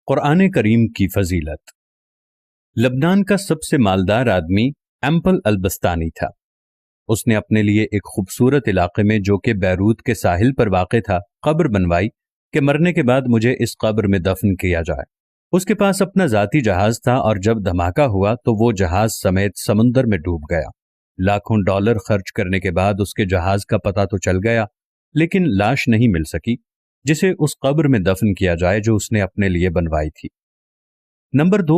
قرآن کریم کی فضیلت۔ لبنان کا سب سے مالدار آدمی ایمپل البستانی تھا۔ اس نے اپنے لیے ایک خوبصورت علاقے میں جو کہ بیروت کے ساحل پر واقع تھا قبر بنوائی کہ مرنے کے بعد مجھے اس قبر میں دفن کیا جائے۔ اس کے پاس اپنا ذاتی جہاز تھا اور جب دھماکہ ہوا تو وہ جہاز سمیت سمندر میں ڈوب گیا۔ لاکھوں ڈالر خرچ کرنے کے بعد اس کے جہاز کا پتہ تو چل گیا، لیکن لاش نہیں مل سکی جسے اس قبر میں دفن کیا جائے جو اس نے اپنے لیے بنوائی تھی۔ نمبر 2،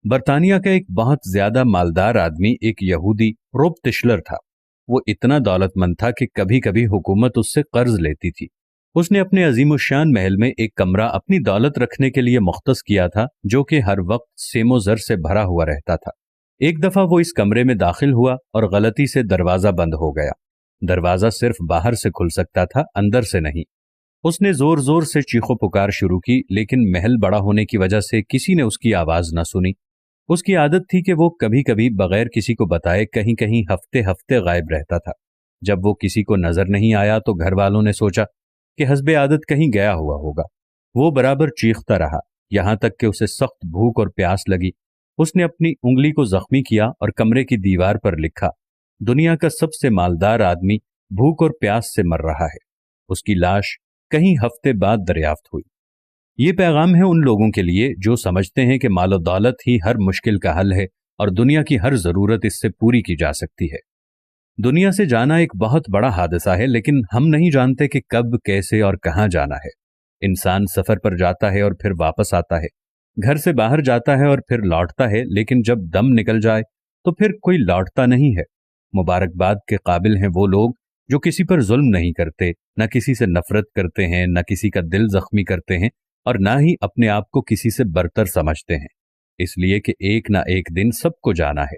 برطانیہ کا ایک بہت زیادہ مالدار آدمی ایک یہودی روب تشلر تھا۔ وہ اتنا دولت مند تھا کہ کبھی کبھی حکومت اس سے قرض لیتی تھی۔ اس نے اپنے عظیم الشان محل میں ایک کمرہ اپنی دولت رکھنے کے لیے مختص کیا تھا جو کہ ہر وقت سیم و زر سے بھرا ہوا رہتا تھا۔ ایک دفعہ وہ اس کمرے میں داخل ہوا اور غلطی سے دروازہ بند ہو گیا۔ دروازہ صرف باہر سے کھل سکتا تھا، اندر سے نہیں۔ اس نے زور زور سے چیخو پکار شروع کی، لیکن محل بڑا ہونے کی وجہ سے کسی نے اس کی آواز نہ سنی۔ اس کی عادت تھی کہ وہ کبھی کبھی بغیر کسی کو بتائے کہیں کہیں ہفتے ہفتے غائب رہتا تھا۔ جب وہ کسی کو نظر نہیں آیا تو گھر والوں نے سوچا کہ حسب عادت کہیں گیا ہوا ہوگا۔ وہ برابر چیختا رہا یہاں تک کہ اسے سخت بھوک اور پیاس لگی۔ اس نے اپنی انگلی کو زخمی کیا اور کمرے کی دیوار پر لکھا، دنیا کا سب سے مالدار آدمی بھوک اور پیاس سے مر رہا ہے۔ اس کی لاش کہیں ہفتے بعد دریافت ہوئی۔ یہ پیغام ہے ان لوگوں کے لیے جو سمجھتے ہیں کہ مال و دولت ہی ہر مشکل کا حل ہے اور دنیا کی ہر ضرورت اس سے پوری کی جا سکتی ہے۔ دنیا سے جانا ایک بہت بڑا حادثہ ہے، لیکن ہم نہیں جانتے کہ کب، کیسے اور کہاں جانا ہے۔ انسان سفر پر جاتا ہے اور پھر واپس آتا ہے، گھر سے باہر جاتا ہے اور پھر لوٹتا ہے، لیکن جب دم نکل جائے تو پھر کوئی لوٹتا نہیں ہے۔ مبارکباد کے قابل ہیں وہ لوگ جو کسی پر ظلم نہیں کرتے، نہ کسی سے نفرت کرتے ہیں، نہ کسی کا دل زخمی کرتے ہیں، اور نہ ہی اپنے آپ کو کسی سے برتر سمجھتے ہیں، اس لیے کہ ایک نہ ایک دن سب کو جانا ہے۔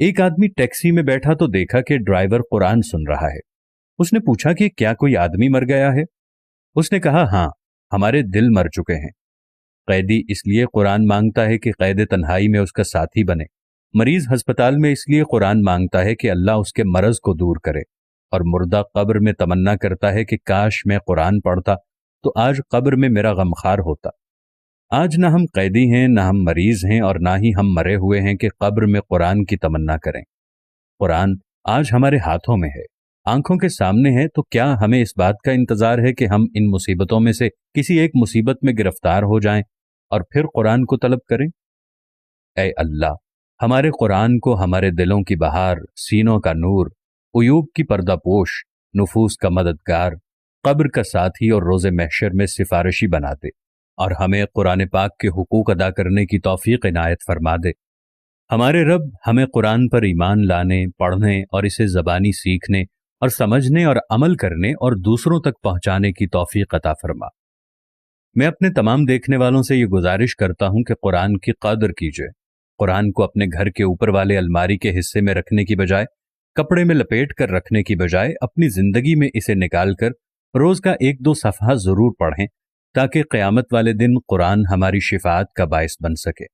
ایک آدمی ٹیکسی میں بیٹھا تو دیکھا کہ ڈرائیور قرآن سن رہا ہے۔ اس نے پوچھا کہ کیا کوئی آدمی مر گیا ہے؟ اس نے کہا ہاں، ہمارے دل مر چکے ہیں۔ قیدی اس لیے قرآن مانگتا ہے کہ قید تنہائی میں اس کا ساتھی بنے۔ مریض ہسپتال میں اس لیے قرآن مانگتا ہے کہ اللہ اس کے مرض کو دور کرے، اور مردہ قبر میں تمنا کرتا ہے کہ کاش میں قرآن پڑھتا تو آج قبر میں میرا غمخوار ہوتا۔ آج نہ ہم قیدی ہیں، نہ ہم مریض ہیں، اور نہ ہی ہم مرے ہوئے ہیں کہ قبر میں قرآن کی تمنا کریں۔ قرآن آج ہمارے ہاتھوں میں ہے، آنکھوں کے سامنے ہے، تو کیا ہمیں اس بات کا انتظار ہے کہ ہم ان مصیبتوں میں سے کسی ایک مصیبت میں گرفتار ہو جائیں اور پھر قرآن کو طلب کریں؟ اے اللہ، ہمارے قرآن کو ہمارے دلوں کی بہار، سینوں کا نور، عیوب کی پردہ پوش، نفوس کا مددگار، قبر کا ساتھی اور روز محشر میں سفارشی بنا دے، اور ہمیں قرآن پاک کے حقوق ادا کرنے کی توفیق عنایت فرما دے۔ ہمارے رب ہمیں قرآن پر ایمان لانے، پڑھنے اور اسے زبانی سیکھنے اور سمجھنے اور عمل کرنے اور دوسروں تک پہنچانے کی توفیق عطا فرما۔ میں اپنے تمام دیکھنے والوں سے یہ گزارش کرتا ہوں کہ قرآن کی قدر کیجیے۔ قرآن کو اپنے گھر کے اوپر والے الماری کے حصے میں رکھنے کی بجائے، کپڑے میں لپیٹ کر رکھنے کی بجائے، اپنی زندگی میں اسے نکال کر روز کا 1-2 صفحہ ضرور پڑھیں تاکہ قیامت والے دن قرآن ہماری شفاعت کا باعث بن سکے۔